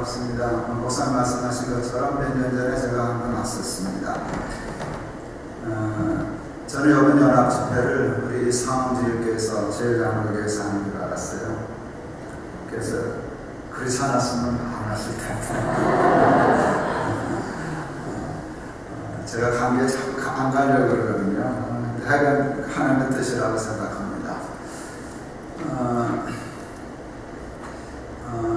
반갑습니다. 목사님 말씀하신 것처럼 몇 년 전에 제가 한번 왔었습니다. 저는 이번 연합 집회를 우리 상암제일교회에서 제일장로교회에서 하는 줄 알았어요. 그래서 그렇지 않았으면 안 왔을 텐데. 제가 감기에 자꾸 안 가려고 그러거든요. 하여간 하나님의 뜻이라고 생각합니다.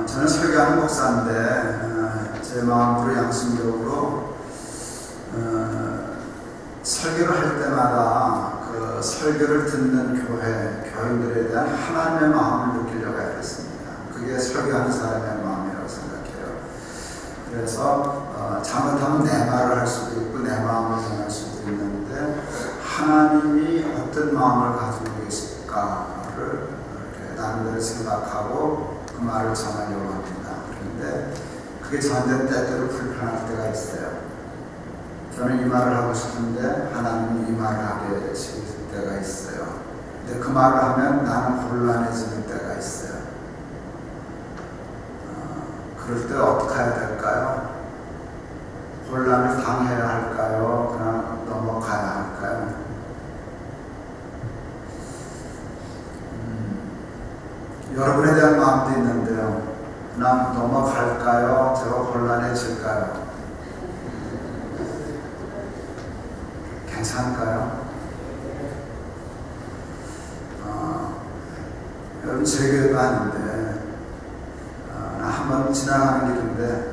저는 설교하는 목사인데 제 마음으로 양심적으로 설교를 할 때마다 그 설교를 듣는 교인들에 대한 하나님의 마음을 느끼려고 했습니다. 그게 설교하는 사람의 마음이라고 생각해요. 그래서 잘못하면 내 말을 할 수도 있고 내 마음을 전할 수도 있는데 하나님이 어떤 마음을 가지고 계실까를 이렇게 나름대로 생각하고 그 말을 전하려고 합니다. 그런데 그게 전된 때때로 불편할 때가 있어요. 저는 이 말을 하고 싶은데 하나님은 이 말을 하게 하실 때가 있어요. 근데 그 말을 하면 나는 곤란해지는 때가 있어요. 그럴 때 어떻게 해야 될까요? 곤란을 당해야 할까요? 그냥 넘어가야 할까요? 여러분에 대한 마음도 있는데요. 그냥 넘어갈까요? 제가 곤란해질까요? 괜찮을까요? 여러분 제 교회도 아닌데 한번 지나가는 길인데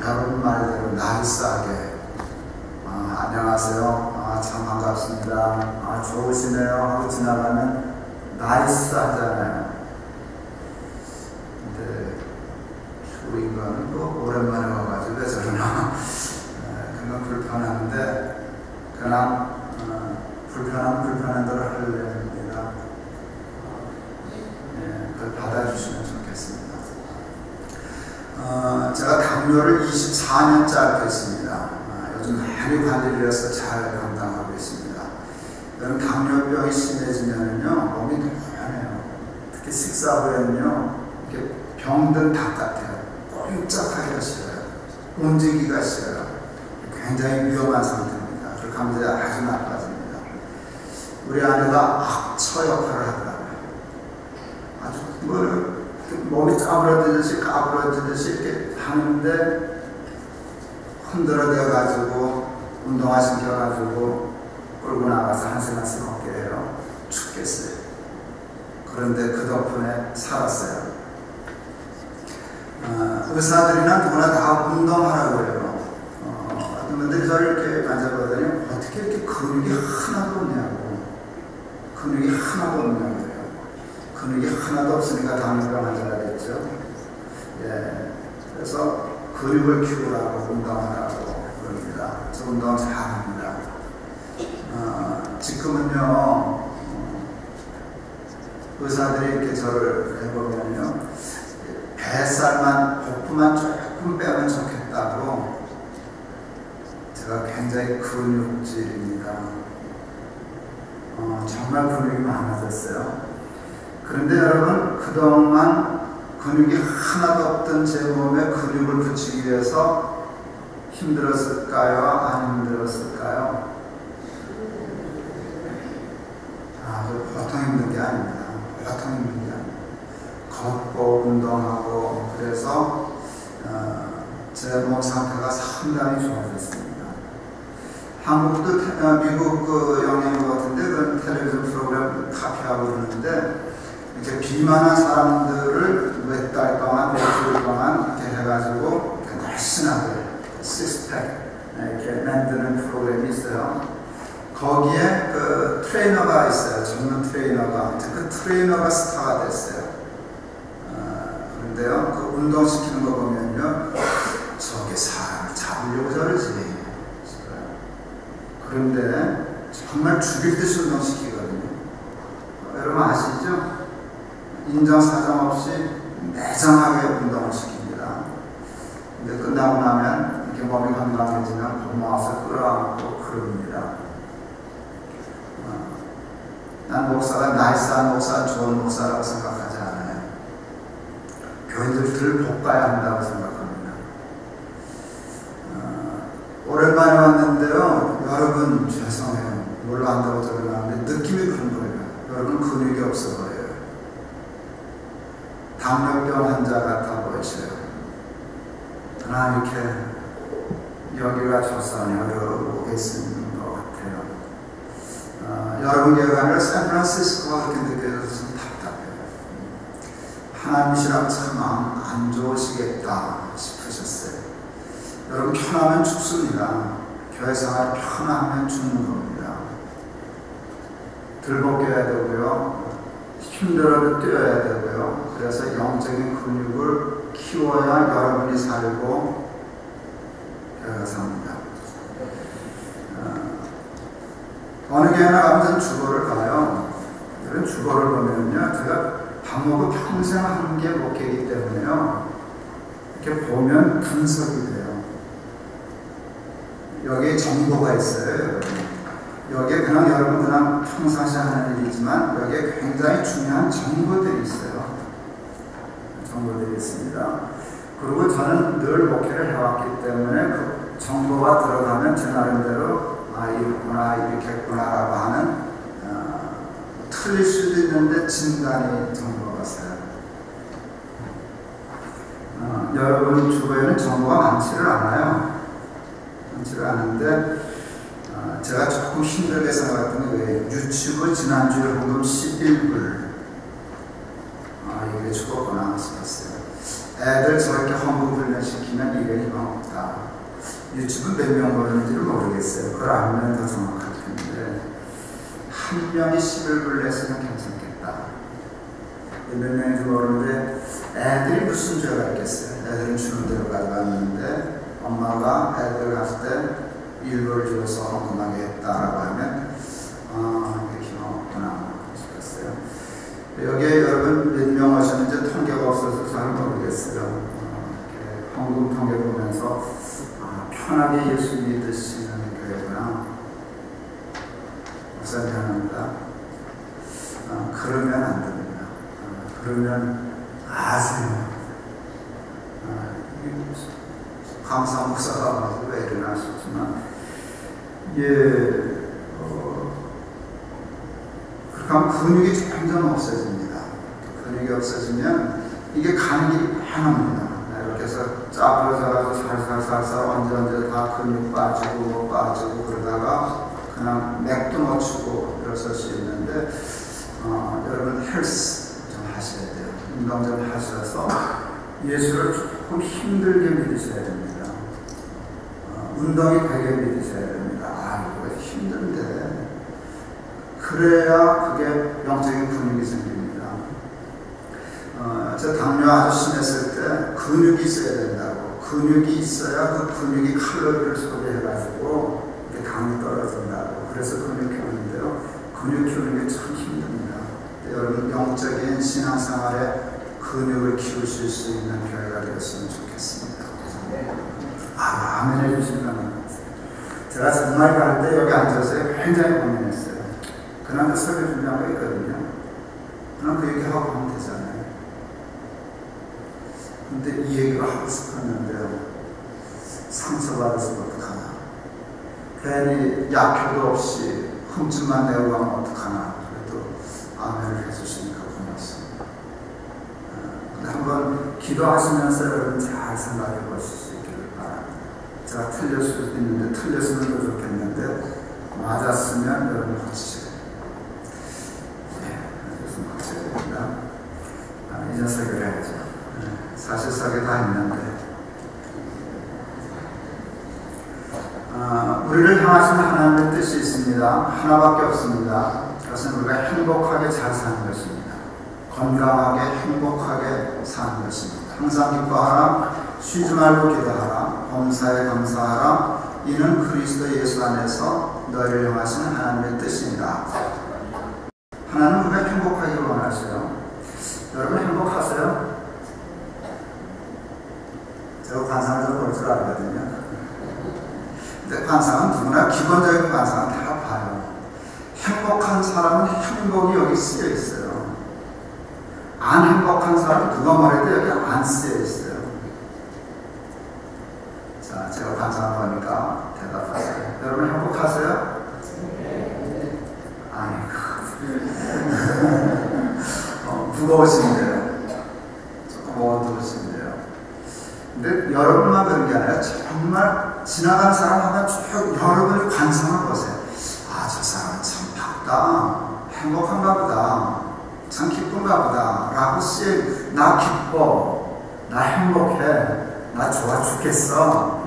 여러분 말대로 나이스하게 안녕하세요. 참 반갑습니다. 좋으시네요 하고 지나가면 나이스 하잖아요. 근데 후인 거는 뭐 오랜만에 와가지고 저러나 그건 불편한데 그냥 불편한 대로 하려니다. 그걸 받아주시면 좋겠습니다. 제가 당뇨를 24년째 앓고 있습니다. 요즘 많이 관리를 해서 잘 감당하고 있습니다. 여러분 당뇨병이 심해지면요 몸이 노련해요. 특히 식사 후에는요 이렇게 병든 닭 같아요. 꼼짝하기가 싫어요. 움직이기가 싫어요. 굉장히 위험한 상태입니다. 그렇게 하면 이제 아주 나빠집니다. 우리 아내가 악처 역할을 하더라고요. 아주 몸이 까부러지듯이 이렇게 하는데 흔들어대가지고 운동화 시켜가지고 끌고 나가서 한 시간씩 걷게 해요. 죽겠어요. 그런데 그 덕분에 살았어요. 의사들이나 누구나 다 운동하라고 해요. 어떤 분들이 저를 이렇게 만져보더니 어떻게 이렇게 근육이 하나도 없냐고. 근육이 하나도 없냐고 해요. 근육이 하나도 없으니까 당뇨병 환자라겠죠. 예. 그래서 근육을 키우라고 운동하라고 그럽니다. 저 운동 잘합니다. 지금은요, 의사들이 이렇게 저를 해보면요, 뱃살만, 복부만 조금 빼면 좋겠다고 제가 굉장히 근육질입니다. 정말 근육이 많아졌어요. 그런데 여러분, 그동안 근육이 하나도 없던 제 몸에 근육을 붙이기 위해서 힘들었을까요? 안 힘들었을까요? 보통 힘든 게 아닙니다. 보통 힘든 게 아닙니다. 걷고 운동하고 그래서 제 몸 상태가 상당히 좋아졌습니다. 한국도 미국 그 영향인 것 같은데 그 텔레비전 프로그램 카피하고 그러는데 이렇게 비만한 사람들을 몇 달 동안, 며칠 동안 이렇게 해가지고 이렇게 날씬하게 식스팩 이렇게 만드는 프로그램이 있어요. 거기에 그 트레이너가 있어요. 전문 트레이너가. 그 트레이너가 스타가 됐어요. 그런데요, 그 운동시키는 거 보면요, 저게 사람을 잡으려고 저러지. 그런데 정말 죽일 듯이 운동시키거든요. 여러분 아시죠? 인정사정 없이 매정하게 운동을 시킵니다. 근데 끝나고 나면 이렇게 몸이 건강해지면 고마워서 끌어안고 그럽니다. 난 목사가 나이스한 목사, 좋은 목사라고 생각하지 않아요. 교인들 들 볶아야 한다고 생각합니다. 월간에 왔는데요. 여러분 죄송해요. 뭘 안다고 적어놨는데 느낌이 그런 거예요. 여러분 근육이 없어 보여요. 당뇨병 환자 같아 보이세요. 이렇게 여기가 조선이 어려우겠는 것 같아요. 여러분 교회가 아니라 샌프란시스코가 그렇게 느껴져서 좀 답답해요. 하나님이시라면 참 마음 안 좋으시겠다 싶으셨어요. 여러분 편하면 죽습니다. 교회 생활 편하면 죽는 겁니다. 들벗겨야 되고요. 힘들어도 뛰어야 되고요. 그래서 영적인 근육을 키워야 여러분이 살고 교회가 삽니다. 어느 교회나 가면 주보를 가요. 이런 주보를 보면요. 제가 밥 먹고 평생 한 게 목회이기 때문에요. 이렇게 보면 분석이 돼요. 여기에 정보가 있어요. 여기에 그냥 여러분 그냥 평상시 하는 일이지만 여기에 굉장히 중요한 정보들이 있어요. 정보들이 있습니다. 그리고 저는 늘 목회를 해왔기 때문에 그 정보가 들어가면 제 나름대로 이렇구나 이렇겠구나라고 하는 틀릴 수도 있는데 진단이 정보가 있어요. 여러분 주변에는 정보가 많지를 않아요. 많지를 않은데 제가 조금 힘들게 생각했던 게 유튜브 지난주에 헌금 11불 이게 죽었구나 싶었어요. 애들 저렇게 헌금 훈련시키면 이게 희망 없다. 유튜브 몇 명 보는지를 모르겠어요. 그걸 알면 더 정확할 텐데 한 명이 11불 냈으면 괜찮겠다. 몇 명인지 모르는데 애들이 무슨 죄가 있겠어요. 애들은 주는 대로 가져갔는데 엄마가 애들 갔을 때 일부를 줘서 헌금하게 했다라고 하면 이게 희망 없구나 싶었어요. 여기에 여러분 몇 명 하셨는지 통계가 없어서 잘 모르겠어요. 헌금 통계 보면서 편하게 예수 믿으시는 교회구나. 목사님 합니다. 그러면 안 됩니다. 그러면 아세요. 감사 목사가 왜 이러나 싶지만 그렇게 하면 근육이 점점 없어집니다. 근육이 없어지면 이게 가는 길이 많합니다. 이렇게 해서 짜부러져가지고 살살살살 언제 다 근육 빠지고 그러다가 그냥 맥도 놓치고 이러실 수 있는데 여러분 헬스 좀 하셔야 돼요. 운동 좀 하셔서 예수를 조금 힘들게 믿으셔야 됩니다. 운동이 되게 믿으셔야 됩니다. 이거 힘든데 그래야 그게 영적인 근육이 생깁니다. 저 당뇨 아주 심했을 때 근육이 있어야 된다고. 근육이 있어야 그 근육이 칼로리를 소비해가지고 당이 떨어진다고. 그래서 근육 키우는데요. 근육 키우는 게 참 힘듭니다. 여러분 영적인 신앙생활에 근육을 키우실 수 있는 교회가 되었으면 좋겠습니다. 아멘 해주시면 제가 정말 갈 때 여기 앉아서 굉장히 고민했어요. 그날 설교 준비한 거 있거든요. 그냥 그 얘기하고 하면 되잖아요. 근데 이 얘기를 하고 싶었는데요. 상처받아서 어떡하나. 괜히 약효도 없이 흠집만 내고 가면 어떡하나. 그래도 아멘을 해주시니까 고맙습니다. 근데 한번 기도하시면서 여러분 잘 생각해 보실 수 있기를 바랍니다. 제가 틀릴 수도 있는데 틀렸으면 더 좋겠는데 맞았으면 여러분 고치세요. 그래서 고쳐야 됩니다. 이제 설교를 해야죠. 사실 설교 다 했는데 우리를 향하신 하나님의 뜻이 있습니다. 하나밖에 없습니다. 그것은 우리가 행복하게 잘 사는 것입니다. 건강하게 행복하게 사는 것입니다. 항상 기뻐하라. 쉬지 말고 기도하라. 범사에 감사하라. 이는 그리스도 예수 안에서 너희를 향하신 하나님의 뜻입니다. 하나님은 우리가 행복하기를 원하세요. 여러분 행복하세요? 제가 관상을 좀 볼 줄 알거든요. 근데 관상은 누구나 기본적인 관상은 다 봐요. 행복한 사람은 행복이 여기 쓰여 있어요. 안 행복한 사람은 누가 말해도 여기 안 쓰여 있어요. 자, 제가 관상을 보니까 대답하세요. 거두어진대요. 근데 여러분만 그런 게 아니라 정말 지나가는 사람 하면 쭉 여러분이 관상을 보세요. 아, 저 사람은 참 밝다, 행복한가 보다, 참 기쁜가 보다 라고 씩 나 기뻐, 나 행복해, 나 좋아 죽겠어,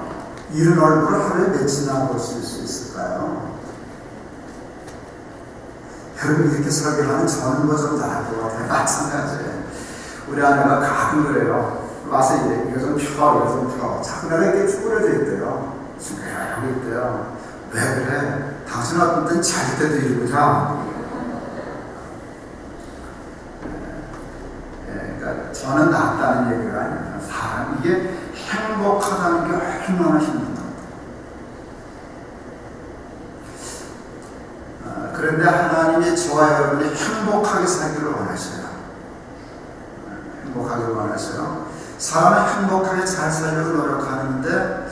이런 얼굴을 하루에 몇이나 보실 수 있을까요? 여러분, 이렇게 설교하는 저는 뭐 좀 다를 것 같아요. 마찬가지예요. 우리 아내가 가끔 그래요. 와서 이래, 이거 좀 펴, 이거 좀 펴. 자꾸 내가 이렇게 쭈그려져 있대요. 쭈그려져 있대요. 왜 그래? 당신 어떤 땐 잘 때도 이러고 자. 그러니까 저는 낫다는 얘기가 아니라 사람, 이게 행복하다는 게 얼마나 힘든 겁니다. 그런데 하나님이 저와 여러분이 행복하게 살기를 원하셔요. 행복하기를 원하셔요. 사람은 행복하게 잘 살려고 노력하는데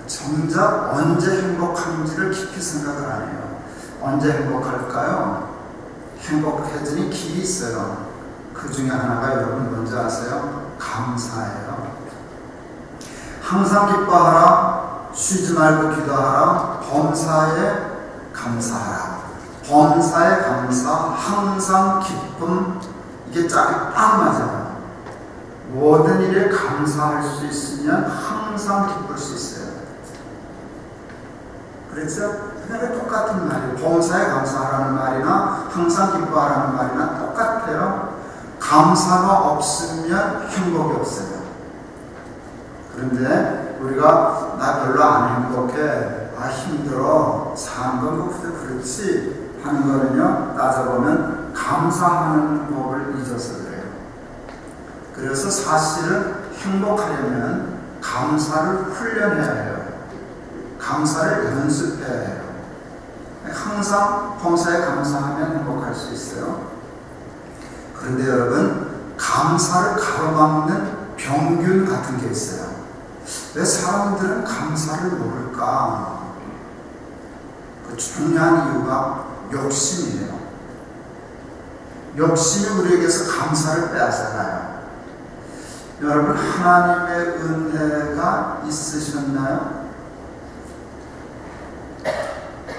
정작 언제 행복한지를 깊이 생각을 안 해요. 언제 행복할까요? 행복해지는 길이 있어요. 그 중에 하나가 여러분 뭔지 아세요? 감사예요. 항상 기뻐하라, 쉬지 말고 기도하라, 범사에 감사하라. 범사에 감사, 항상 기쁨, 이게 짝이 딱 맞아요. 모든 일에 감사할 수 있으면 항상 기쁠 수 있어요. 그렇죠? 그냥 똑같은 말이에요. 범사에 감사하라는 말이나 항상 기뻐하라는 말이나 똑같아요. 감사가 없으면 행복이 없어요. 그런데 우리가 나 별로 안 행복해, 아 힘들어, 사는 건 뭐 그렇지 하는 거는요, 따져보면 감사하는 법을 잊어서 그래요. 그래서 사실은 행복하려면 감사를 훈련해야 해요. 감사를 연습해야 해요. 항상 범사에 감사하면 행복할 수 있어요. 그런데 여러분, 감사를 가로막는 병균 같은 게 있어요. 왜 사람들은 감사를 모를까? 그 중요한 이유가 욕심이에요. 욕심이 우리에게서 감사를 빼앗아가요. 여러분, 하나님의 은혜가 있으셨나요?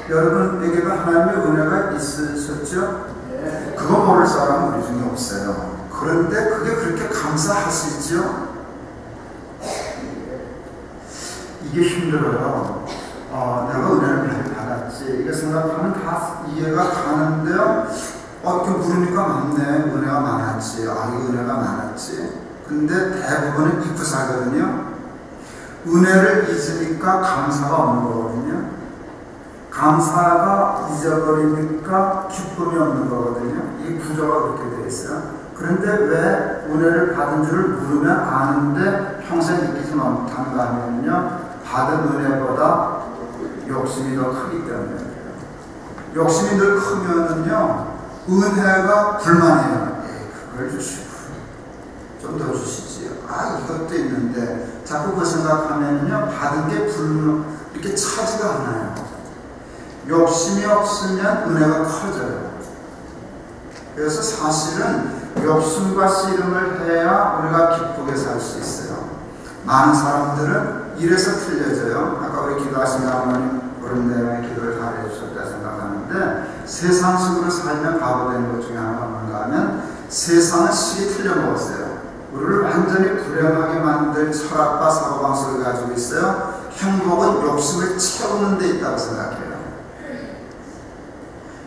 여러분에게도 하나님의 은혜가 있으셨죠? 그거 모를 사람은 우리 중에 없어요. 그런데 그게 그렇게 감사하시죠? 이게 힘들어요. 내가 은혜를 많이 받았지. 이게 생각하면 다 이해가 가는데요. 이렇게 물으니까 맞네. 은혜가 많았지. 이게 은혜가 많았지. 근데 대부분은 잊고 살거든요. 은혜를 잊으니까 감사가 없는 거거든요. 감사가 잊어버리니까 기쁨이 없는 거거든요. 이 구조가 그렇게 되어 있어요. 그런데 왜 은혜를 받은 줄을 모르면 아는데 평생 느끼지 못한가 하면요, 받은 은혜보다 욕심이 더 크기 때문에 그래요. 욕심이 늘 크면은요, 은혜가 불만해요. 그걸 주시고 좀 더 주시지요. 이것도 있는데 자꾸 그 생각하면요, 받은 게 이렇게 차지가 않아요. 욕심이 없으면 은혜가 커져요. 그래서 사실은 욕심과 씨름을 해야 우리가 기쁘게 살 수 있어요. 많은 사람들은 이래서 틀려져요. 아까 우리 기도하신 어머님 그런 내용의 기도를 다 해주셨다 생각하는데, 세상식으로 살면 바보 되는 것 중에 하나가 뭔가 하면 세상은 식이 틀려먹었어요. 우리를 완전히 불행하게 만들 철학과 사고방식을 가지고 있어요. 행복은 욕심을 채우는 데 있다고 생각해요.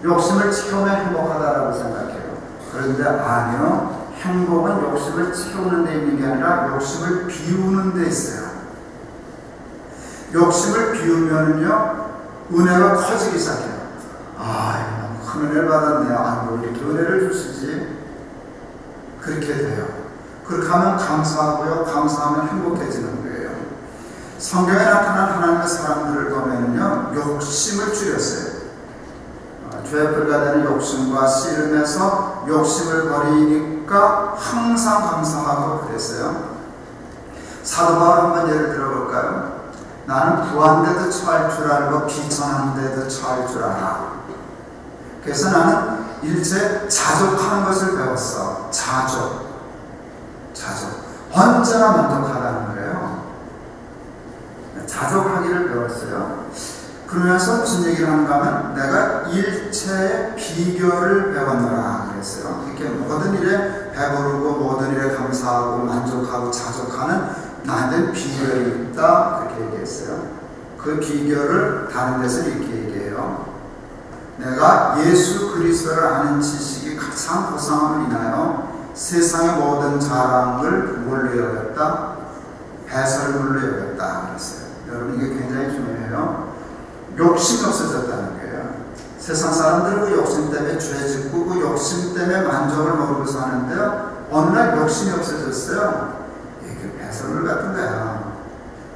욕심을 채우면 행복하다라고 생각해요. 그런데 아니요. 행복은 욕심을 채우는 데 있는 게 아니라 욕심을 비우는 데 있어요. 욕심을 비우면요, 은혜가 커지기 시작해요. 큰 은혜를 받았네요. 뭐 이렇게 은혜를 주시지. 그렇게 돼요. 그렇게 하면 감사하고요. 감사하면 행복해지는 거예요. 성경에 나타난 하나님의 사람들을 보면요, 욕심을 줄였어요. 죄에 불과되는 욕심과 씨름에서 욕심을 버리니까 항상 감사하고 그랬어요. 사도 바울 한번 예를 들어볼까요? 나는 부한데도 처할 줄 알고 비천한데도 처할 줄 알아. 그래서 나는 일제 자족하는 것을 배웠어. 자족. 언제나 만족하다는 거예요. 자족하기를 배웠어요. 그러면서 무슨 얘기를 하는가 하면 내가 일체의 비결을 배웠노라 그랬어요. 이렇게 모든 일에 배부르고 모든 일에 감사하고 만족하고 자족하는 나한테 비결이 있다 그렇게 얘기했어요. 그 비결을 다른 데서 이렇게 얘기해요. 내가 예수 그리스도를 아는 지식이 가장 고상함을 인하여 세상의 모든 자랑을 뭘로 여겼다? 배설물로 여겼다 그랬어요. 여러분 이게 굉장히 중요해요. 욕심이 없어졌다는 거예요. 세상 사람들은 그 욕심 때문에 죄 짓고 그 욕심 때문에 만족을 모르고 사는데요. 어느 날 욕심이 없어졌어요. 이게 배설물 같은 거야.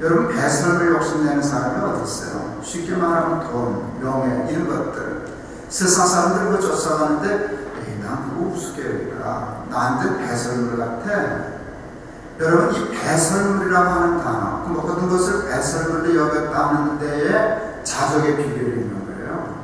여러분 배설물 욕심내는 사람이 어디 있어요? 쉽게 말하면 돈, 명예 이런 것들. 세상 사람들을 그 쫓아가는데 난 그거 우스갯거리라. 나한테 배설물 같아. 여러분 이 배설물이라고 하는 단어 그 모든 것을 배설물로 여겼다는 데에 자족의 비결이 있는 거예요.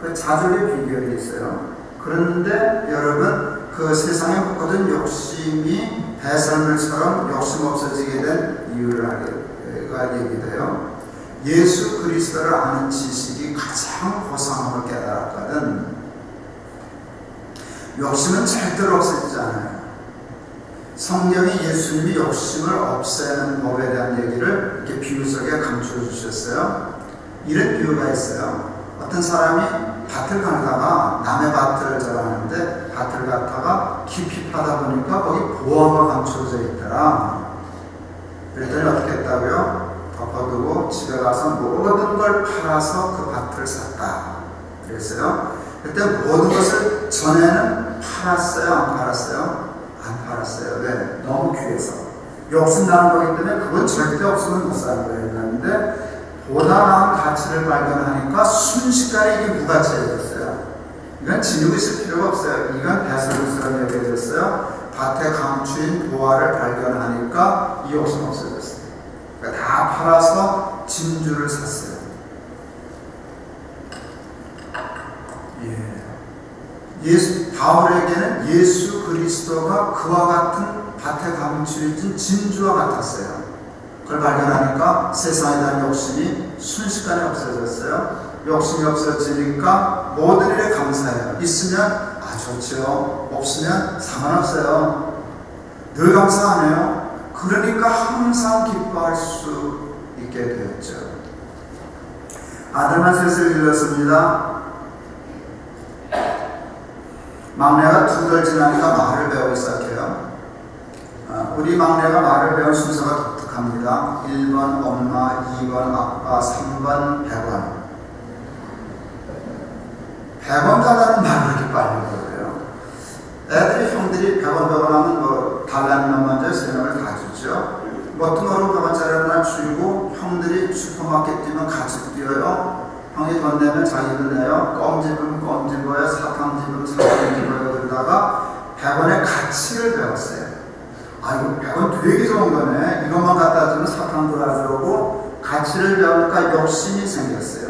그 자족의 비결이 있어요. 그런데 여러분 그 세상의 모든 욕심이 배설물처럼 욕심 없어지게 된 이유가 얘기돼요. 예수 그리스도를 아는 지식이 가장 고상함을 깨달았거든. 욕심은 절대로 없어지지 않아요. 성경이 예수님이 욕심을 없애는 법에 대한 얘기를 이렇게 비유 속에 감추어 주셨어요. 이런 비유가 있어요. 어떤 사람이 밭을 가다가 남의 밭을 저가는데 밭을 갔다가 깊이 파다 보니까 거기 보화가 감춰져 있더라. 그랬더니 어떻게 했다고요? 덮어두고 집에 가서 모든 걸 팔아서 그 밭을 샀다. 그랬어요. 그때 모든 것을 전에는 팔았어요? 안 팔았어요? 안 팔았어요. 왜? 너무 귀해서. 욕심나는 거기 때문에 그건 절대 없으면 못 사는 거예요. 그런데 보다 나은 가치를 발견하니까 순식간에 이게 무가치해졌어요. 이건 지니고 있을 필요가 없어요. 이건 배설물처럼 여겨졌어요. 밭에 감추인 보화를 발견하니까 이 욕심 없어졌어요. 그러니까 다 팔아서 진주를 샀어요. 바울에게는 예수 그리스도가 그와 같은 밭에 감추어진 진주와 같았어요. 그걸 발견하니까 세상에 대한 욕심이 순식간에 없어졌어요. 욕심이 없어지니까 모든 일에 감사해요. 있으면 좋죠. 없으면 상관없어요. 늘 감사 안 해요. 그러니까 항상 기뻐할 수 있게 되었죠. 아들만 셋을 길렀습니다. 막내가 2달 지나니까 말을 배우기 시작해요. 우리 막내가 말을 배운 순서가 독특합니다. 1번 엄마, 2번 아빠, 3번 100원. 100원 달라는 말을 이렇게 빨리 배워요. 애들이 형들이 100원 하면 달라는 놈 먼저 3명을 다 주죠. 머트머로 100원짜리 하나 주고 형들이 슈퍼마켓 뛰면 같이 뛰어요. 형이 돈 내면 자기도 내요. 껌 집으면 껌 집어요. 사탕 집으면 사탕 집어요. 그러다가 100원의 가치를 배웠어요. 이거 100원 되게 좋은 거네. 이것만 갖다 주면 사탕도 가져오고 가치를 배우니까 욕심이 생겼어요.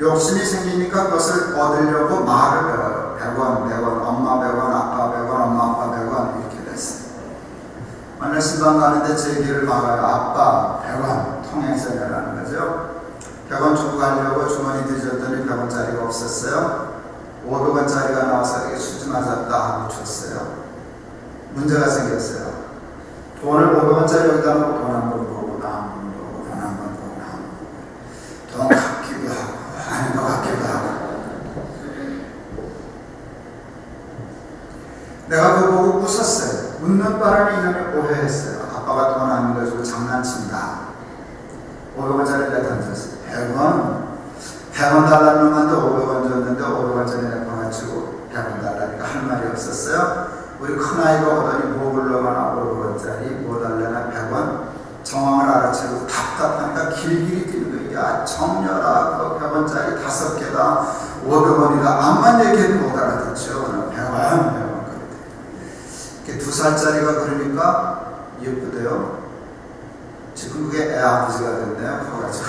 욕심이 생기니까 그것을 얻으려고 말을 배워요. 100원, 100원, 엄마 100원, 아빠 100원, 엄마 아빠 100원 이렇게 됐어요. 만날 신방 가는데 제 길을 막아요. 아빠 100원 통행세 내라는 거죠. 100원 주고 가려고 주머니 뒤졌더니 100원짜리가 없었어요. 500원짜리가 나와서 이게 수지 맞았다 하고 줬어요. 문제가 생겼어요. 돈을 500원짜리 여기다 놓고 돈 한 번 보고 나 한 번 보고 돈 한 번 보고 나 한 번 보고 돈 같기도 하고 아닌 것 같기도 하고 내가 그거 보고 웃었어요. 웃는 바람에 이놈이 오해했어요. 아빠가 돈 안 가지고 장난친다. 500원짜리 내가 던졌어요. 100원 달라는 놈한테 500원 줬는데 500원짜리 내가 가지고 100원 달라니까 할 말이 없었어요. 우리 큰아이가 오더니 뭐 불러가나 500원짜리 뭐 달라나 100원 정황을 알아채고 답답하니까 길길이 뛰는 거야. 야 정렬아 그 100원짜리 5개다 500원이다 암만 얘기해도 못 알아듣죠. 100원 이렇게 2살짜리가 그러니까 예쁘대요. 지금 그게 애 아버지가 됐네요. 커가지고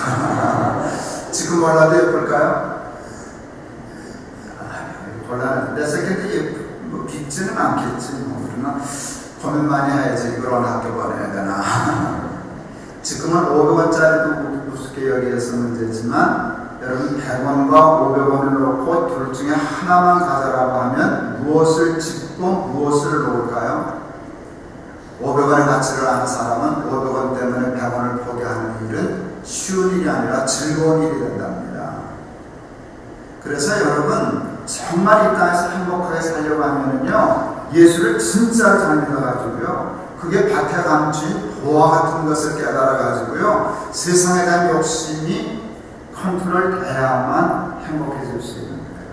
지금 몰라도 예쁠까요? 곤란한데 내 새끼도 빚지는 않겠지. 그러나 고민 많이 해야지. 이걸 어느 학교 보내야 되나. 지금은 500원짜리도 우습게 여기에서 문제지만 여러분 100원과 500원을 놓고 둘 중에 하나만 가져라고 하면 무엇을 짓고 무엇을 놓을까요? 500원의 가치를 아는 사람은 500원 때문에 100원을 포기하는 일은 쉬운 일이 아니라 즐거운 일이 된답니다. 그래서 여러분 정말 이 땅에서 행복하게 살려고 하면은요, 예수를 진짜로 잘 믿어가지고요, 그게 밭에 감춘 보화 같은 것을 깨달아가지고요, 세상에 대한 욕심이 컨트롤돼야만 행복해질 수 있는 거예요.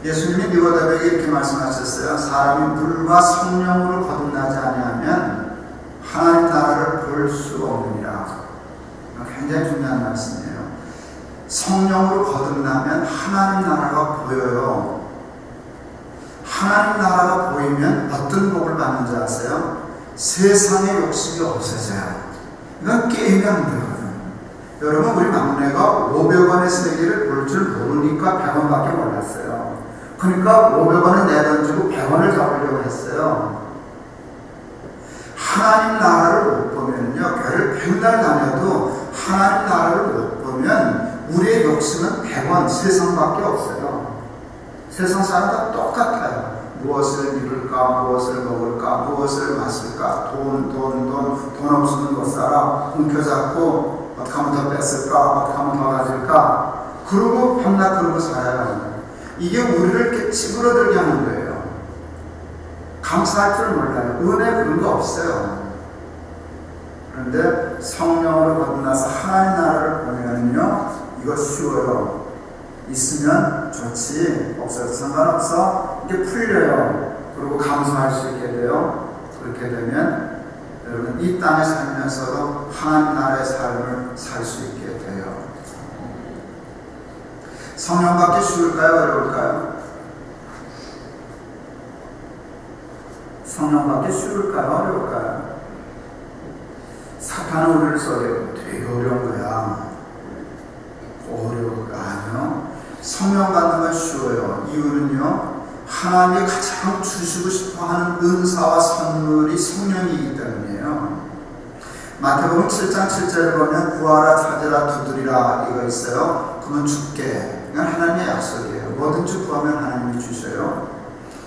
예수님이 니고데모에게 이렇게 말씀하셨어요. 사람이 물과 성령으로 거듭나지 아니하면 하나님 나라를 볼 수 없느니라. 굉장히 중요한 말씀이에요. 성령으로 거듭나면 하나님 나라가 보여요. 하나님 나라가 보이면 어떤 복을 받는지 아세요? 세상의 욕심이 없어져요. 이건 게임이 안 되거든요. 여러분, 우리 막내가 500원의 세계를 볼 줄 모르니까 100원밖에 몰랐어요. 그러니까 500원을 내던지고 100원을 잡으려고 했어요. 하나님 나라를 못 보면요, 교회를 100날 다녀도 하나님 나라를 못 보면 우리의 욕심은 100원, 세상밖에 없어요. 세상 사람 다 똑같아요. 무엇을 입을까, 무엇을 먹을까, 무엇을 마실까, 돈 없으면 못 살아, 움켜잡고 어떻게 하면 더 뺐을까, 어떻게 하면 더 가질까, 그러고 밤낮 그러고 살아요. 이게 우리를 이렇게 찌그러들게 하는 거예요. 감사할 줄 몰라요. 은혜 그런 거 없어요. 그런데 성령으로 거듭나서 하나님 나라를 보면요, 이거 쉬워요. 있으면 좋지, 없어도 상관없어. 이게 풀려요. 그리고 감사할 수 있게 돼요. 그렇게 되면 여러분 이 땅에 살면서도 하나님 나라의 삶을 살 수 있게 돼요. 성령 받기 쉬울까요? 어려울까요? 성령 받기 쉬울까요? 어려울까요? 사탄은 우리를 속여요. 되게 어려운 거야. 어려울까? 아니요. 성령 받는 건 쉬워요. 이유는요, 하나님이 가장 주시고 싶어 하는 은사와 선물이 성령이기 때문이에요. 마태복음 7장 7절을 보면 구하라, 찾으라, 두드리라 이거 있어요. 그러면 줄게. 이건 하나님의 약속이에요. 뭐든지 구하면 하나님이 주셔요.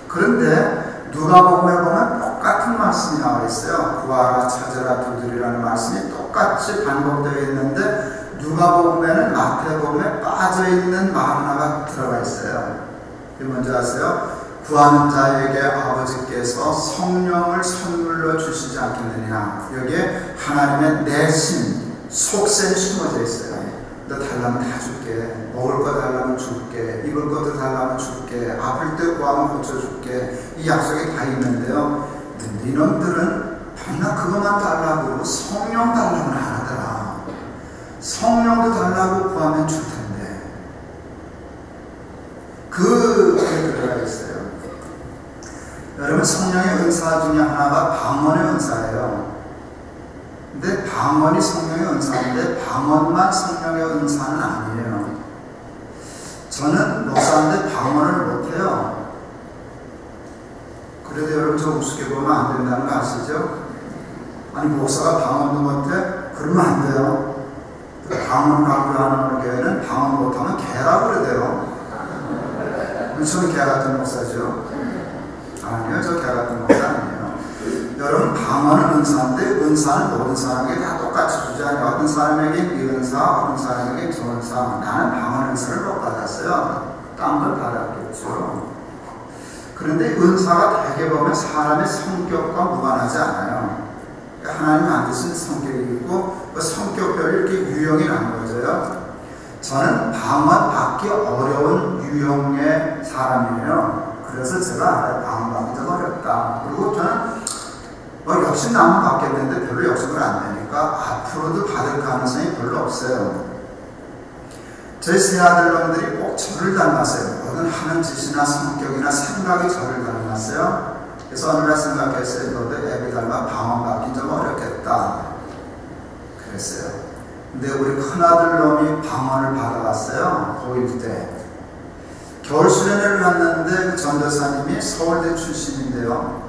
그런데 누가복음에 보면 똑같은 말씀이 나와 있어요. 구하라, 찾으라, 두드리라는 말씀이 똑같이 반복되어 있는데 누가복음에는 마태복음에 빠져있는 말 하나가 들어가 있어요. 이게 뭔지 아세요? 구하는 자에게 아버지께서 성령을 선물로 주시지 않겠느냐. 여기에 하나님의 내심, 속셈이 숨어져 있어요. 너 달라면 다 줄게. 먹을 거 달라면 줄게. 입을 것도 달라면 줄게. 아플 때 구하면 고쳐줄게. 이 약속이 다 있는데요, 니놈들은 맨날 그것만 달라고 그러고 성령 달라고는 안 하더라. 성령도 달라고 구하면 줄 텐데. 그게 들어가 있어요. 여러분, 성령의 은사 중에 하나가 방언의 은사예요. 근데 방언이 성령의 은사인데 방언만 성령의 은사는 아니에요. 저는 목사인데 방언을 못해요. 그래도 여러분 저 우습게 보면 안 된다는 거 아시죠? 아니, 목사가 방언도 못해? 그러면 안 돼요. 방언 강조하는 교회는 방언 못하면 개라고 그러대요. 저는 개 같은 목사죠. 아니요, 저 개 같은 목사 아니에요. 여러분, 방언은 은사인데 은사는 모든 사람에게 다 똑같이 주지 않아요. 어떤 사람에게 이 은사, 어떤 사람에게 저 은사. 나는 방언 은사를 못 받았어요. 딴 걸 받았겠죠. 그런데 은사가 대개 보면 사람의 성격과 무관하지 않아요. 하나님 만드신 성격이 있고 그 성격별로 이렇게 유형이 나누어져요. 저는 방언 받기 어려운 유형의 사람이에요. 그래서 제가 방언 받기 좀 어렵다. 그리고 저는 욕심 나면 받겠는데 별로 욕심을 안 내니까 앞으로도 받을 가능성이 별로 없어요. 저희 세 아들놈들이 꼭 저를 닮았어요. 모든 하는 짓이나 성격이나 생각이 저를 닮았어요. 그래서 어느 날 생각했어요. 너도 애비 닮아 방언 받기 좀 어렵겠다. 그랬어요. 근데 우리 큰아들 놈이 방언을 받아갔어요. 고1 때. 겨울 수련회를 갔는데 그 전도사님이 서울대 출신인데요.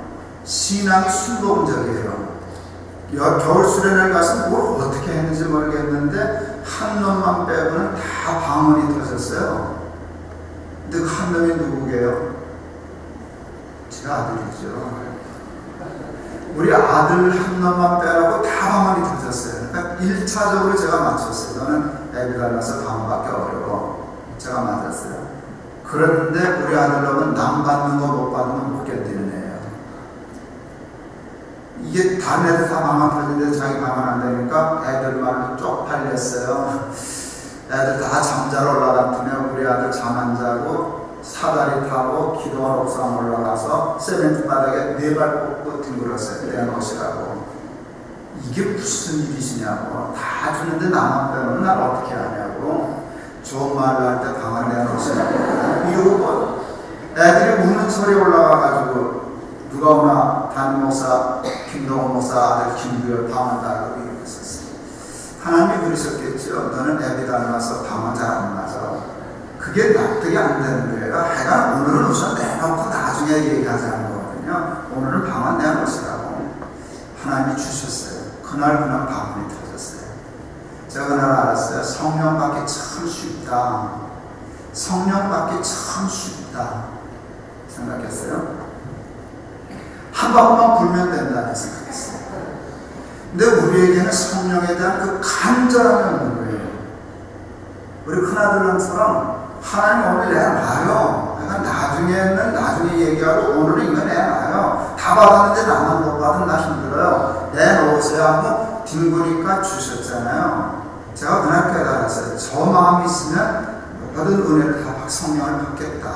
신앙이 순복음적이에요. 겨울 수련회를 가서 뭘 어떻게 했는지 모르겠는데 한 놈만 빼고는 다 방언이 터졌어요. 근데 그 한 놈이 누구게요? 제 아들이죠. 우리 아들 한 놈만 빼라고 다 방언이 터졌어요. 그러니까 1차적으로 제가 맞췄어요. 너는 애비 닮아서 방언밖에 어려워. 제가 맞았어요. 그런데 우리 아들 놈은 남 받는 거 못 받으면 못 견디는 애예요. 이게 다른 애들 다 방언 터지는데 자기 방언 안 되니까 애들 말로 쪽팔렸어요. 애들 다 잠자러 올라갔더니 우리 아들 잠 안 자고 사다리 타고 기도원 옥상 올라가서 세멘트 바닥에 4발 꽂고 뒹굴었어요. 내 놓으시라고. 이게 무슨 일이시냐고. 다 주는데 나만 빼면 날 어떻게 하냐고. 좋은 말로 할 때 방을 내놓으시라고. 이러고 애들이 우는 소리 올라와가지고 누가 오나 담임 목사 김동원 목사 아들 김두열 방언 달라고 이러고 있었어요. 하나님이 그러셨겠죠. 너는 애비 닮아서 방언 잘 안 맞아. 그게 납득이 안 되는 거예요. 하여간 오늘은 우선 내놓고 나중에 얘기하자는 거거든요. 오늘은 방언 내놓으시라고 하나님이 주셨어요. 그날 방언이 터졌어요. 제가 그날 알았어요. 성령 받기 참 쉽다. 성령 받기 참 쉽다 생각했어요. 한 바퀴만 불면 된다는 생각했어요. 근데 우리에게는 성령에 대한 그 간절함이 없는 거예요. 우리 큰아들처럼 하나님 오늘 내 놔요. 그러니까 나중에 얘기하고 오늘은 이거 내 놔요. 다 받았는데 나만 못 받은 나 힘들어요. 내놓으세요 하고 뒹구니까 주셨잖아요. 제가 그날 깨달았어요. 저 마음이 있으면 모든 은혜를 다 성령을 받겠다.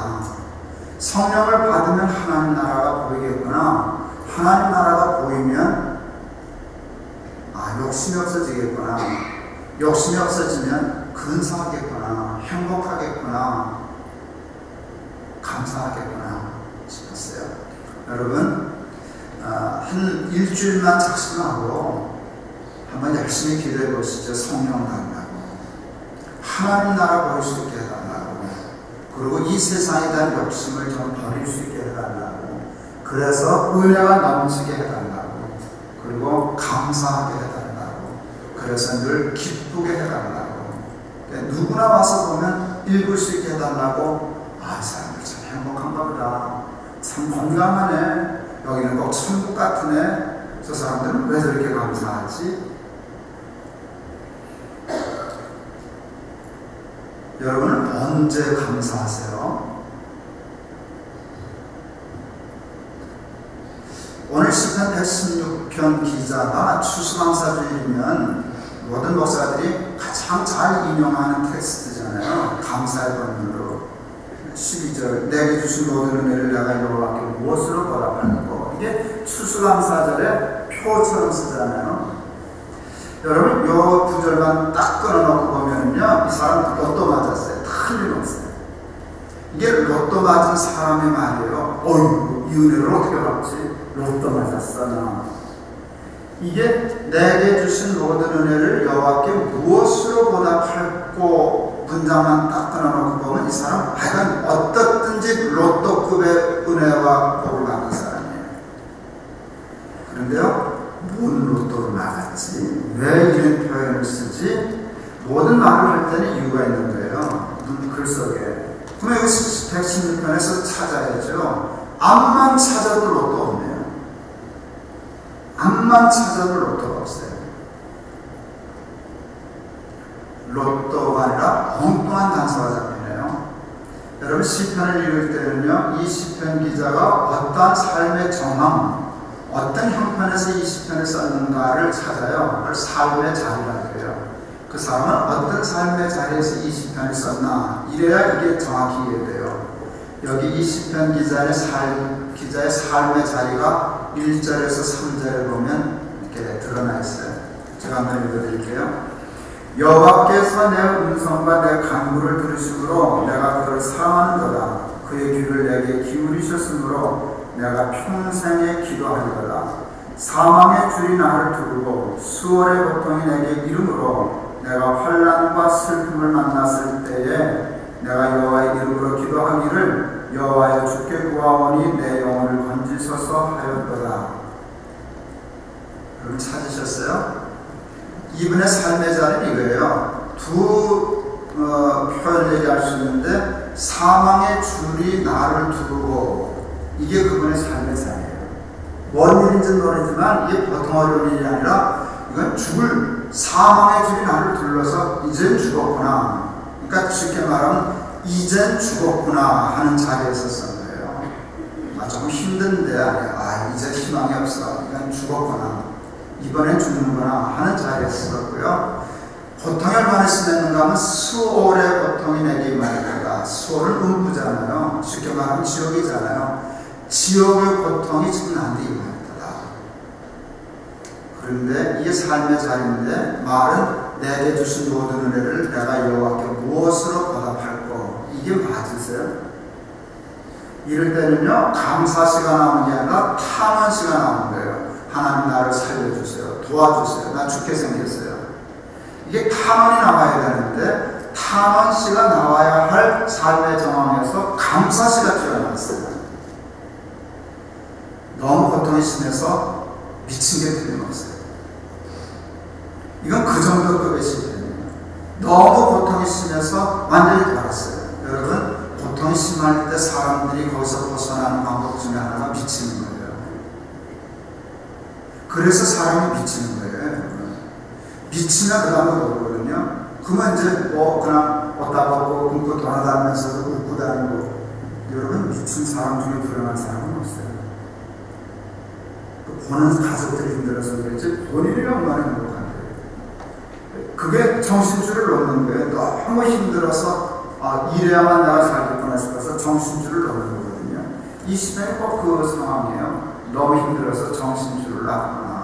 성령을 받으면 하나님 나라가 보이겠구나. 하나님 나라가 보이면 욕심이 없어지겠구나. 욕심이 없어지면 근사하겠구나. 행복하겠구나. 감사하겠구나 싶었어요. 여러분 한 일주일만 작심하고 한번 열심히 기도해 보시죠. 성령 달라고. 하나님 나라 보일 수 있게 해달라고. 그리고 이 세상에 대한 욕심을 좀 버릴 수 있게 해달라고. 그래서 은혜가 넘치게 해달라고. 그리고 감사하게 해달라고. 그래서 늘 기쁘게 해달라고. 누구나 와서 보면 읽을 수 있게 해달라고. 이 사람들 참 행복한가 보다. 참 건강하네. 여기는 꼭 천국 같으네. 저 사람들은 왜 저렇게 감사하지? 여러분은 언제 감사하세요? 오늘 시편 116편 기자가 추수감사주일이면 모든 목사들이 가장 잘 인용하는 텍스트잖아요. 감사의 본문으로 12절 내게 주신 모든 은혜를 내가 여호와께 무엇으로 보답하는고. 이게 추수감사절의 표처럼 쓰잖아요. 여러분 이 구절만 딱 끊어놓고 보면요, 이 사람 로또 맞았어요. 틀림없어요. 이게 로또 맞은 사람의 말이에요. 어이구, 이 은혜를 어떻게 받지? 로또 맞았어 나. 이게 내게 주신 모든 은혜를 여호와께 무엇으로 보답할고 문장만 딱 끊어놓고 보면 이 사람 하여간 어떻든지 로또급의 은혜와 복을 받은 사람이에요. 그런데요, 뭔 로또를 맞았지? 왜 이런 표현을 쓰지? 모든 말을 할 때는 이유가 있는 거예요. 글 속에. 그럼 여기 116편에서 찾아야죠. 암만 찾아도 로또 없네요. 암만 찾아도 로또가 없어요. 로또가 아니라 엉뚱한 단서가 잡히네요. 여러분 시편을 읽을 때는요, 이 시편 기자가 어떠한 삶의 정황, 어떤 형편에서 이 시편을 썼는가를 찾아요. 그걸 삶의 자리라고 해요. 그 사람은 어떤 삶의 자리에서 이 시편을 썼나, 이래야 이게 정확히 이해돼요. 여기 이 시편 기자의 삶의 자리가 1절에서 3절을 보면 이렇게 드러나 있어요. 제가 한번 읽어드릴게요. 여호와께서 내 음성과 내 간구를 들으심으로 내가 그를 사랑하는도다. 그의 귀를 내게 기울이셨으므로 내가 평생에 기도하리로다. 사망의 줄이 나를 두르고 수월의 고통이 내게 이름으로 내가 환난과 슬픔을 만났을 때에 내가 여호와의 이름으로 기도하기를 여호와여 주께 구하오니 내 영혼을 건지소서 하였도다. 여러분 찾으셨어요? 이분의 삶의 자리는 이거예요. 두 표현을 얘기할 수 있는데 사망의 줄이 나를 두르고 이게 그분의 삶의 자리예요. 뭔 일인지는 모르지만 이게 보통 어려운 일이 아니라 이건 죽을 사망의 줄이 나를 둘러서 이젠 죽었구나. 그러니까 쉽게 말하면 이젠 죽었구나 하는 자리에 있었던 거예요. 조금 힘든데 아니야. 이제 희망이 없어. 이건 죽었구나. 이번엔 죽는구나 하는 자리에 있었고요. 고통이 얼마나 심했는가 하면 수월의 고통이 내게 임하리로다. 수월은 음부잖아요. 쉽게 말하면 지옥이잖아요. 지옥의 고통이 지금 나한테 임하리로다. 그런데 이게 삶의 자리인데 말은 내게 주신 모든 은혜를 내가 여호와께 무엇으로 보답할꼬. 이게 맞으세요? 이럴 때는요 감사시가 나오는 게 아니라 탄원시가 나오는 거예요. 하나님 나를 살려주세요. 도와주세요. 나 죽게 생겼어요. 이게 탄원이 나와야 되는데 탄원시가 나와야 할 삶의 정황에서 감사시가 튀어나왔어요. 너무 고통이 심해서 미친 게 틀림없어요. 이건 그 정도 급의 시간이에요. 너무 고통이 심해서 완전히 돌았어요. 여러분 고통이 심할 때 사람들이 거기서 벗어나는 방법 중에 하나가 미치는 거예요. 그래서 사람이 미치는 거예요. 미치면 그 다음에 모르거든요. 그러면 이제 그냥 옷다 벗고 굶고 돌아다니면서도 웃고 다니고. 여러분 미친 사람 중에 불행한 사람은 없어요. 보는 가족들이 힘들어서 그랬지 본인이 얼마나 행복한데. 그게 정신줄을 놓는 거예요. 너무 힘들어서 이래야만 내가 살겠구나 싶어서 정신줄을 놓는 거거든요. 이 시대에 꼭 그 상황이에요. 너무 힘들어서 정신줄을 놨구나.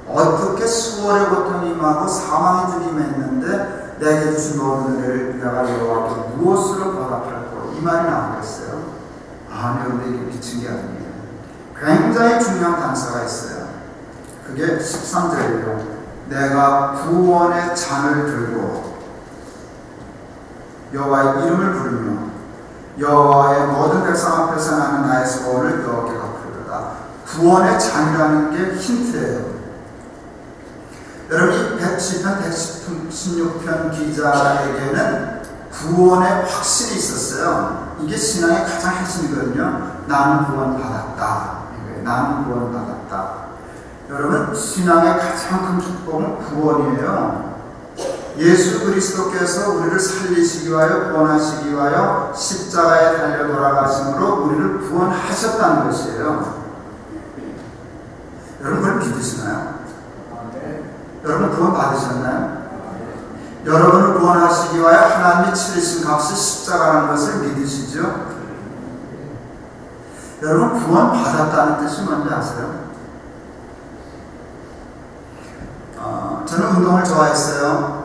어떻게 수월의 고통이 임하고 사망의 줄이 임했는데 내게 주신 모든 은혜를 내가 여호와께 무엇으로 보답할꼬. 이 말이 나오겠어요? 그런데 이게 미친 게 아니에요. 굉장히 중요한 단서가 있어요. 그게 13절이에요. 내가 구원의 잔을 들고 여호와의 이름을 부르며 여호와의 모든 백성 앞에서 나는 나의 소원을 여호와께 갚으리로다. 구원의 잔이라는 게 힌트예요. 여러분 이 시편 116편 기자에게는 구원의 확신이 있었어요. 이게 신앙의 가장 핵심이거든요. 나는 구원받았다. 나는 구원받았다. 여러분 신앙의 가장 큰 축복은 구원이에요. 예수 그리스도께서 우리를 살리시기 위하여 구원하시기 위하여 십자가에 달려 돌아가심으로 우리를 구원하셨다는 것이에요. 여러분 그걸 믿으시나요? 여러분 구원 받으셨나요? 여러분을 구원하시기 위하여 하나님이 치르신 값이 십자가라는 것을 믿으시죠? 여러분 구원 받았다는 뜻이 뭔지 아세요? 저는 운동을 좋아했어요.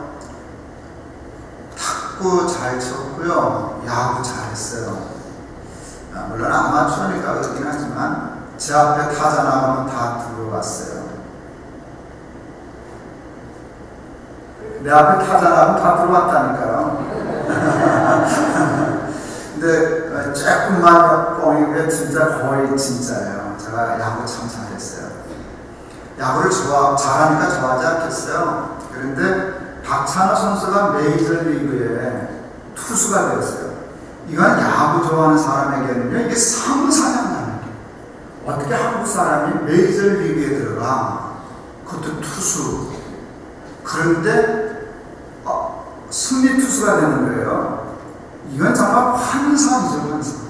탁구 잘 쳤고요. 야구 잘했어요. 물론 아마추어니까 그렇긴 하지만 제 앞에 타자 나가면 다 들어왔어요. 내 앞에 타자 나가면 다 들어왔다니까요. 근데 조금만 뻥이고요. 진짜 거의 진짜예요. 제가 야구 참 잘했어요. 야구를 잘하니까 좋아하지 않겠어요? 그런데 박찬호 선수가 메이저리그에 투수가 되었어요. 이건 야구 좋아하는 사람에게는요, 이게 상상이 안 나는 게. 어떻게 한국 사람이 메이저리그에 들어가? 그것도 투수. 그런데 승리 투수가 되는 거예요. 이건 정말 환상이죠, 환상.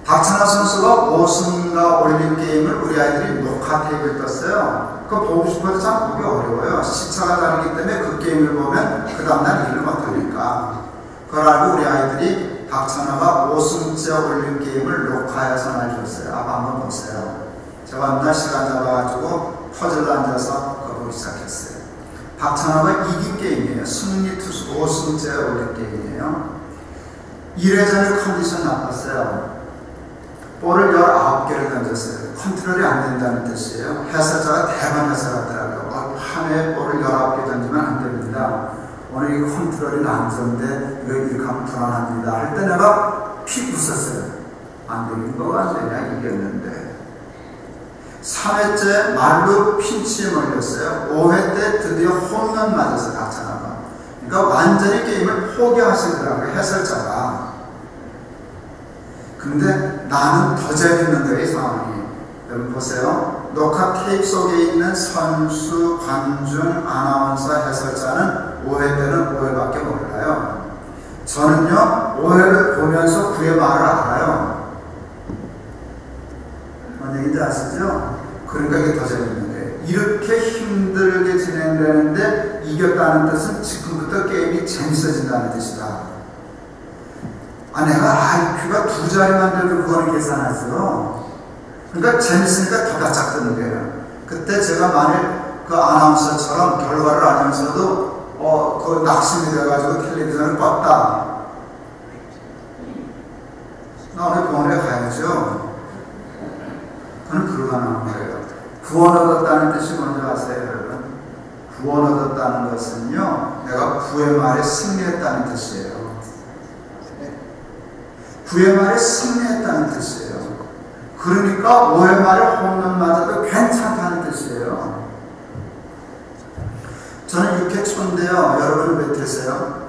박찬호 선수가 5승과 올린 게임을 우리 아이들이 녹화 테이프를 떴어요. 그거 보고 싶어도 참 보기 어려워요. 시차가 다르기 때문에 그 게임을 보면 그 다음날 일을 못하니까. 그걸 알고 우리 아이들이 박찬호가 5승째 올린 게임을 녹화해서 날 줬어요. 아빠 한번 보세요. 제가 맨날 시간 잡아가지고 퍼즐로 앉아서 그거 보기 시작했어요. 박찬호가 이긴 게임이에요. 승리 투수 5승째 올린 게임이에요. 1회전에 컨디션 나빴어요. 볼을 19개를 던졌어요. 컨트롤이 안 된다는 뜻이에요. 해설자가 대만 해설하더라고요. 한 회에 볼을 19개 던지면 안 됩니다. 오늘 이 컨트롤이 난조인데 이거 이렇게 하면 불안합니다 할 때 내가 픽 웃었어요. 안 되는 거가 안 되냐 이겼는데. 3회째 말로 핀치에 몰렸어요. 5회 때 드디어 홈런 맞아서 나타나가. 그러니까 완전히 게임을 포기하시더라고요, 해설자가. 근데 나는 더 재밌는 거예요, 이 상황이. 여러분 보세요. 녹화 테이프 속에 있는 선수, 관중, 아나운서, 해설자는 5회 때는 5회밖에 몰라요. 저는요, 5회를 보면서 그의 말을 알아요. 뭔 얘기인지 아시죠? 그러니까 이게 더 재밌는 거예요. 이렇게 힘들게 진행되는데 이겼다는 뜻은 지금부터 게임이 재밌어진다는 뜻이다. 내가 IQ가 2자리만 돼도 그거는 계산하죠. 그러니까 재밌으니까 더 바짝 뜨는 거예요. 그때 제가 만일 그 아나운서처럼 결과를 알면서도 그 낙심이 돼가지고 텔레비전을 껐다. 나 오늘 병원에 가야죠. 그건 불가능한 거예요. 구원 얻었다는 뜻이 뭔지 아세요, 여러분? 구원 얻었다는 것은요, 내가 구의 말에 승리했다는 뜻이에요. 구의 말에 승리했다는 뜻이에요. 그러니까 5회 말에 홈런 맞아도 괜찮다는 뜻이에요. 저는 6회 초인데요. 여러분은 몇 회세요?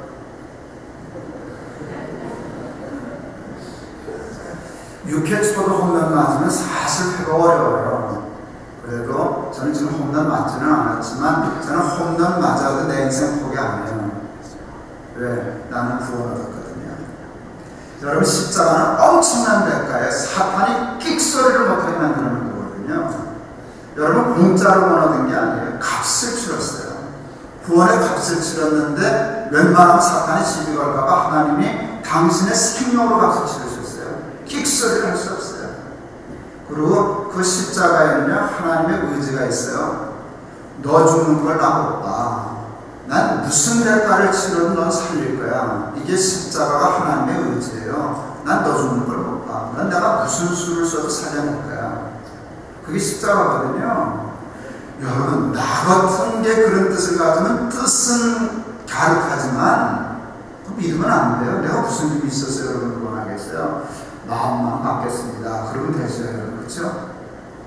6회 초도 홈런 맞으면 사실 배가 어려워요. 그래도 저는 지금 홈런 맞지는 않았지만 저는 홈런 맞아도 내 인생 포기 안 해요. 왜? 나는 구원 얻었거든요. 여러분 십자가는 엄청난 대가에 사탄이 끽소리를 못하게 만드는 거거든요. 여러분 공짜로 얻은 게 아니에요. 값을 치렀어요. 구원의 값을 치렀는데 웬만하면 사탄이 시비 걸까봐 하나님이 당신의 생명으로 값을 치르셨어요. 끽소리를 할 수 없어요. 그리고 그 십자가에는요 하나님의 의지가 있어요. 너 죽는 걸 나 못 봐. 난 무슨 대가를 치러도 넌 살릴 거야. 이게 십자가가 하나님의 의지예요. 난 너 죽는 걸 못 봐. 난 내가 무슨 수를 써도 살려낼 거야. 그게 십자가거든요. 여러분, 나 같은 게 그런 뜻을 가지면 뜻은 갸륵하지만 믿으면 안 돼요. 내가 무슨 힘이 있어서 여러분을 원하겠어요? 마음만 받겠습니다. 그러면 되죠, 여러분. 그렇죠?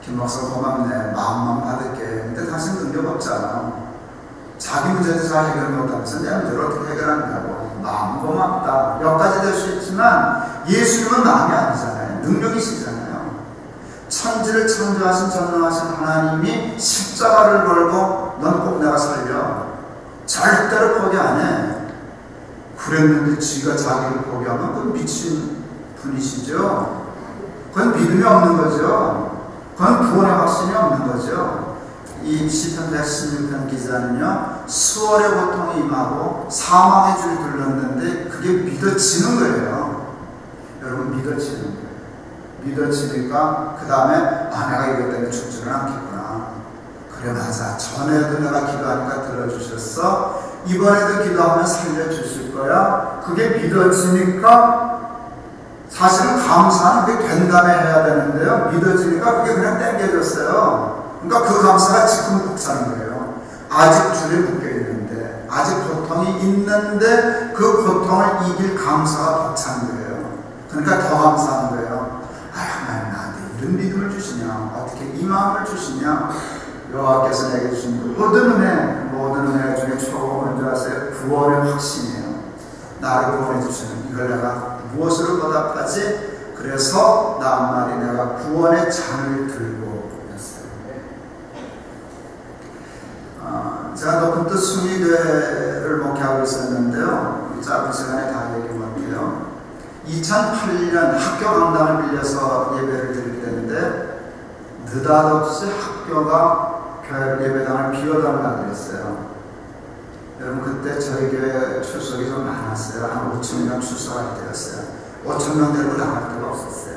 김 목사 고맙네. 마음만 받을게. 근데 당신 능력 없잖아. 자기 문제도 잘 해결 못하면서 내 문제를 어떻게 해결한다고. 마음 고맙다. 여기까지 될 수 있지만 예수님은 마음이 아니잖아요. 능력이시잖아요. 천지를 창조하신 전능하신 하나님이 십자가를 걸고 넌 꼭 내가 살려. 절대로 포기 안 해. 그랬는데 쥐가 자기를 포기하면 그건 미친 분이시죠. 그건 믿음이 없는 거죠. 그건 구원의 확신이 없는 거죠. 이 시편 116편 기자는요, 수월의 고통이 임하고 사망의 줄 둘렀는데 그게 믿어지는 거예요. 여러분, 믿어지는 거예요. 믿어지니까 그 다음에 내가 이것 때문에 죽지는 않겠구나. 그래, 맞아. 전에도 내가 기도하니까 들어주셨어. 이번에도 기도하면 살려주실 거야. 그게 믿어지니까 사실은 감사는 그게 된다며 해야 되는데요. 믿어지니까 그게 그냥 땡겨졌어요. 그러니까 그 감사가 지금 벅차는 거예요. 아직 줄에 묶여있는데, 아직 고통이 있는데 그 고통을 이길 감사가 벅찬 거예요. 그러니까 더 감사한 거예요. 하나님 나한테 이런 믿음을 주시냐, 어떻게 이 마음을 주시냐. 여호와께서 내게 주신 모든 은혜 중에 최고가 뭔지 아세요? 구원의 확신이에요. 나를 구원해 주시는 이걸 내가 무엇으로 보답하지? 그래서 나만이 내가 구원의 잔을 들고 있어요. 제가 높은 뜻 숭의교회를 목회하고 있었는데요. 짧은 시간에 다 얘기 못해요. 2008년 학교 강당을 빌려서 예배를 드리게 되는데 느닷없이 학교가 교회 예배당을 비워달라고 그랬어요. 여러분, 그때 저희 교회 출석이 좀 많았어요. 한 5,000명 출석할 때였어요. 5,000명 데리고 나갈 데가 없었어요.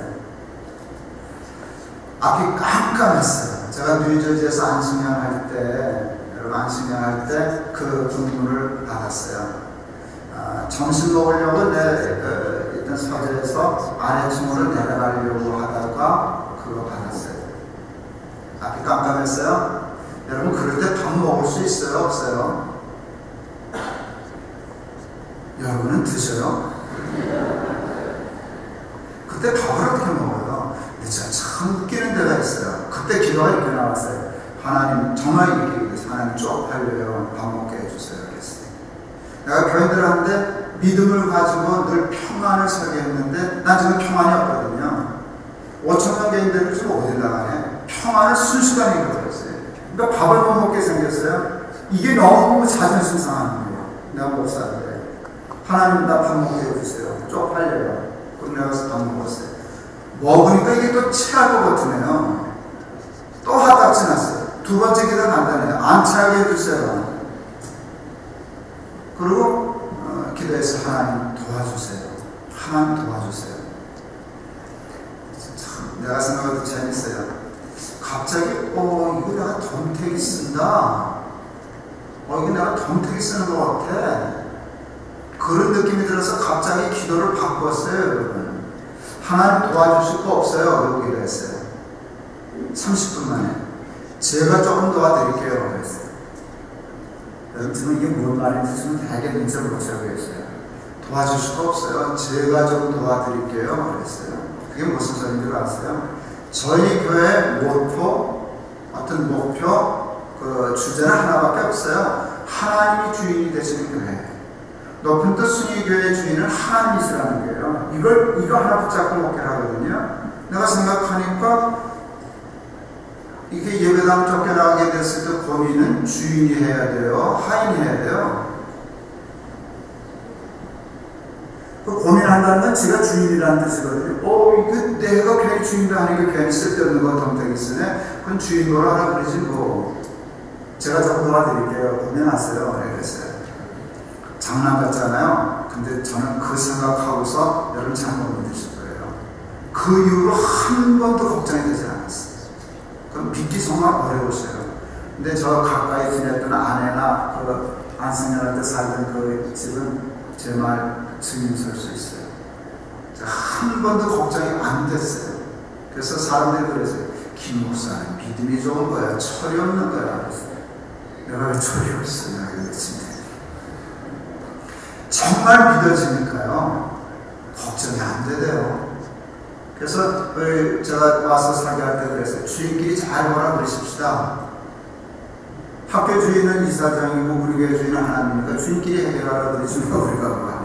앞이 깜깜했어요. 제가 뉴저지에서 안식년 할 때, 여러분 안식년 할 때 그 근무를 받았어요. 점심 먹으려고 일단 서재에서 아래층으로 내려가려고 하다가 그거 받았어요. 앞이 깜깜했어요. 여러분, 그럴 때 밥 먹을 수 있어요? 없어요? 여러분은 드셔요? 그때 밥을 어떻게 먹어요? 근데 제가 참 웃기는 데가 있어요. 그때 기도가 이렇게 나왔어요. 하나님, 정말 이렇게 얘기했어요. 하나님 쪽팔려요. 밥 먹게 해주세요. 그랬어요. 내가 교인들한테 믿음을 가지고 늘 평안을 살게 했는데 난 지금 평안이 없거든요. 5,000명 교인들을 지금 어디 나가냐? 평안을 순식간에 잃어버렸어요. 그러니까 밥을 못 먹게 생겼어요. 이게 너무 자존심 상하는 거예요. 내가 목사인데 하나님 나 밥 먹게 해주세요. 쪽팔려요. 그럼 내가 가서 밥 먹었어요. 먹으니까 이게 또 체할 것 같으네요. 또 화딱지 났어요. 두 번째 기도 간단해요. 안 체하게 해주세요. 그리고 기도해서 하나님 도와주세요. 하나님 도와주세요. 참 내가 생각해도 재밌어요. 갑자기 이거 내가 덤태기 쓴다. 이거 내가 덤태기 쓰는 것 같아. 그런 느낌이 들어서 갑자기 기도를 바꿨어요. 여러분. 하나님 도와주실 거 없어요. 그러고 기도했어요. 30분 만에 제가 조금 도와드릴게요. 그랬어요. 여러분 이게 뭔 말인지 좀 되게 눈치 못 채고 있어요. 도와주실 거 없어요. 제가 좀 도와드릴게요. 그랬어요. 그게 무슨 소리인 줄 아세요? 저희 교회 모토, 어떤 목표, 그 주제는 하나밖에 없어요. 하나님이 주인이 되시는 교회. 높은 뜻 순위교회의 주인은 하나님이시라는 거예요. 이거 하나 붙잡고 목회를 하거든요. 내가 생각하니까 이게 예배당 쫓겨나가게 됐을 때 고민은 주인이 해야 돼요? 하인이 해야 돼요? 그 고민한다는 건 지가 주인이라는 뜻이거든요. 이거 내가 괜히 주인도 아니고 괜히 쓸데없는 거 덤태기 쓰네? 그건 주인으로 하라 그러지 뭐. 제가 조금 도와드릴게요. 고민하세요. 그랬어요. 장난 같잖아요. 근데 저는 그 생각하고서 여러분 잘못 믿으실 거예요. 그 이후로 한 번도 걱정이 되지 않았어요. 그럼 믿기 정말 어려웠어요. 근데 저 가까이 지냈던 아내나 그 안승연한테 살던 그 집은 제 말 증인 설 수 있어요. 한 번도 걱정이 안 됐어요. 그래서 사람들이 그랬어요. 김 목사는 믿음이 좋은 거야. 철이 없는 거야. 그랬어요. 내가 왜 철이 없어? 내가 그랬지. 정말 믿어지니까요. 걱정이 안 되대요. 그래서 제가 와서 설교할 때 그랬어요. 주인끼리 잘 보라 그러십시다. 학교 주인은 이사장이고 우리 교회 주인은 하나님이니까 주인끼리 해결하라 그러시면 우리가 뭐 하냐고.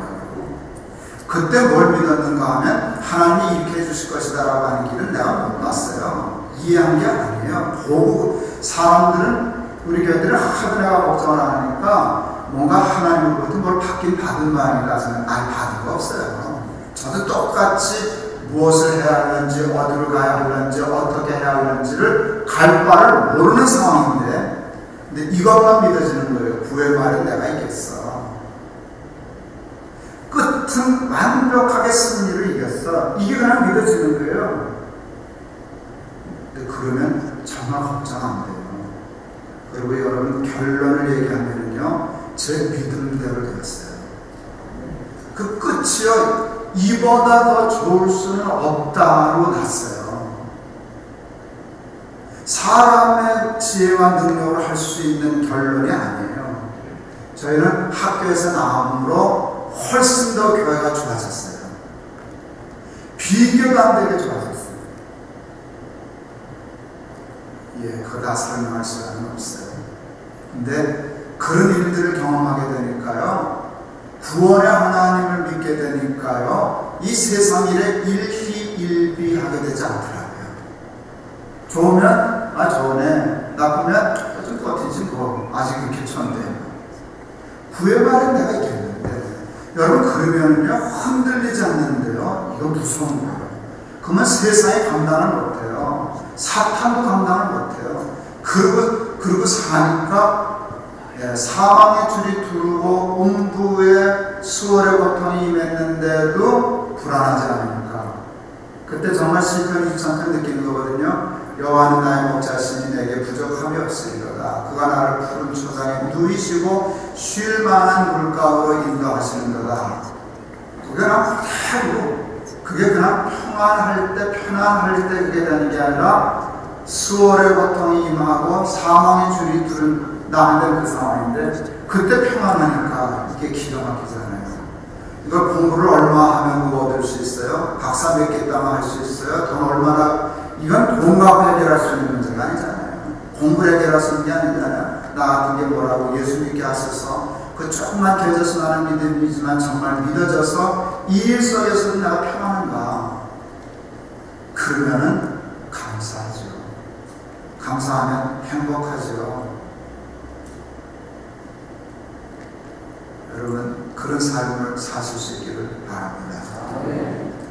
그때 뭘 믿었는가 하면 하나님이 이렇게 해주실 것이다 라고 하는 길은 내가 못 봤어요. 이해한 게 아니에요. 보고 사람들은 우리 교회들은 하도 내가 걱정을 안 하니까 뭔가 하나님으로부터 뭘 받은 마음이라 저는 받은 거 없어요. 저도 똑같이 무엇을 해야 하는지, 어디로 가야 하는지, 어떻게 해야 하는지를 갈 바를 모르는 상황인데, 근데 이것만 믿어지는 거예요. 구의 말은 내가 이겼어. 끝은 완벽하게 승리를 이겼어. 이게 그냥 믿어지는 거예요. 근데 그러면 정말 걱정 안 돼요. 그리고 여러분 결론을 얘기하면요. 제 믿음대로 되었어요. 그 끝이요. 이보다 더 좋을 수는 없다로 났어요. 사람의 지혜와 능력으로 할 수 있는 결론이 아니에요. 저희는 학교에서 나옴으로 훨씬 더 교회가 좋아졌어요. 비교도 안 되게 좋아졌어요. 그거 다 설명할 시간은 없어요. 근데 그런 일들을 경험하게 되니까요. 구원의 하나님을 믿게 되니까요. 이 세상 일에 일희일비하게 되지 않더라고요. 좋으면 좋으네. 나쁘면 좀 버티지 뭐. 아직 이렇게 쳤는데. 구의 말은 내가 이겼는데. 여러분 그러면요 흔들리지 않는데요. 이거 무서운 거예요. 그러면 세상이 감당을 못해요. 사탄도 감당을 못해요. 그리고 사니까 사망의 줄이 두르고 음부의 수월의 고통이 임했는데도 불안하지 않으니까. 그때 정말 시편 2,000편 느끼는 거거든요. 여호와는 나의 목자시니 내게 부족함이 없으리로다. 그가 나를 푸른 초장에 누이시고 쉴 만한 물가로 인도하시는도다. 그게 그냥 그게 그냥 편안할 때 그게 되는 게 아니라 수월의 고통이 임하고 사망의 줄이 두른 나한테 그 상황인데 그때 평안하니까 이게 기가 막히잖아요. 이걸 공부를 얼마 하면 뭐 얻을 수 있어요? 박사 몇 개 따면 할 수 있어요? 돈 얼마나? 이건 돈 갖고 해결할 수 있는 문제가 아니잖아요. 공부를 해결할 수 있는 게 아니잖아요. 나 같은 게 뭐라고 예수 믿게 하셔서 그 조금만 겨져서 나는 믿음이지만 정말 믿어져서 이 일 속에서 내가 평안한가? 그러면은 감사하죠. 감사하면 행복하죠. 여러분 그런 삶을 사실 수 있기를 바랍니다.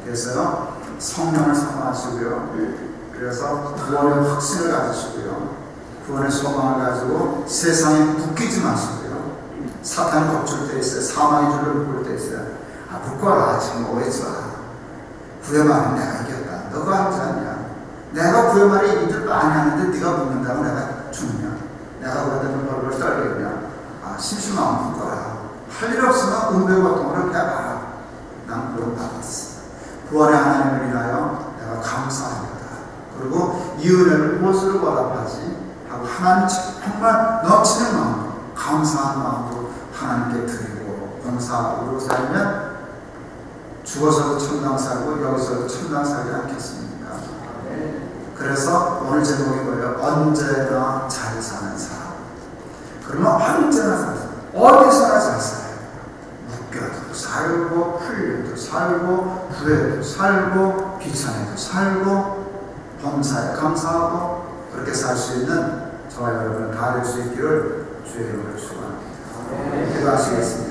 그래서요 성령을 사모하시고요. 그래서 구원의 확신을 가지시고요. 구원의 소망을 가지고 세상에 묶이지 마시고요. 사탄이 겁줄 때 있어요. 사망의 줄을 묶을 때 있어요. 묶어라. 지금 오해지 마. 구해말은 내가 이겼다. 너가 하지 않냐. 내가 구해말에 이들 많이 하는데 네가 묶는다고 내가 죽냐. 내가 그러면 벌벌 떨겠냐. 심심하면 묶어라. 할 일 없으면 은배 고통을 해봐라. 난 그런 받았어. 구원의 하나님을 위하여 내가 감사합니다. 그리고 이 은혜를 무엇으로 보답하지? 하고 하나님 정말 넘치는 마음으로 감사한 마음으로 하나님께 드리고 봉사하고 살면 죽어서도 천당 살고 여기서도 천당 살지 않겠습니까? 그래서 오늘 제목이 뭐예요? 언제나 잘 사는 사람. 그러면 언제나 잘 살아요. 어디서나 잘 살아요. 묶여도 살고 풀려도 살고 구해도 살고 귀찮아도 살고 범사에 감사하고 그렇게 살 수 있는 저와 여러분 다 될 수 있기를 주의 이름으로 축원합니다. 기도하시겠습니다.